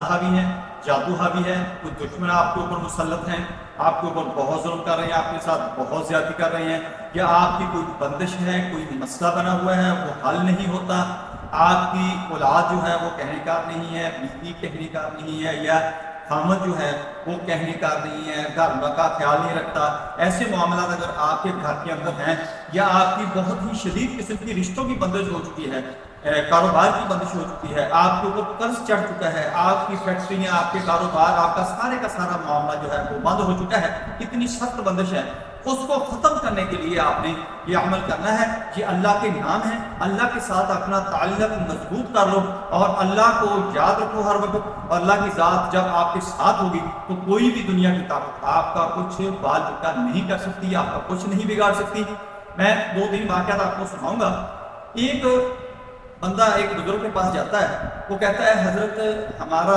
हावी हैं, जादू हावी है, कुछ दुश्मन आपके ऊपर मुसल्लत हैं, आपके ऊपर बहुत जुल्म कर रहे हैं, आपके साथ बहुत ज्यादती कर रहे हैं, या आपकी कोई बंदिश है, कोई मसला बना हुआ है, वो हल नहीं होता, आपकी औलाद जो है वो कहने का नहीं है, बीवी कहने का नहीं है, या खामद जो है वो कहने का नहीं है, घर का ख्याल नहीं रखता, ऐसे मामला अगर आपके घर के अंदर हैं, या आपकी बहुत ही शदीद किस्म की रिश्तों की बंदिश हो चुकी है, कारोबार की बंदिश हो चुकी है, आपके ऊपर कर्ज चढ़ चुका है, आपकी फैक्ट्रियां, आपके कारोबार, आपका सारे का सारा मामला जो है वो बंद हो चुका है, इतनी सख्त बंदिश है, उसको खत्म करने के लिए आपने ये अमल करना है। ये अल्लाह के नाम है, अल्लाह के साथ अपना ताल्लुक मजबूत कर लो और अल्लाह को याद रखो हर वक्त। अल्लाह की ज़ात जब आपके साथ होगी तो कोई भी दुनिया की ताकत आपका कुछ बाल बच्चा नहीं कर सकती, आपका कुछ नहीं बिगाड़ सकती। मैं 2-3 वाक़यात आपको सुनाऊंगा। एक बंदा एक बुजुर्ग के पास जाता है, वो कहता है हजरत हमारा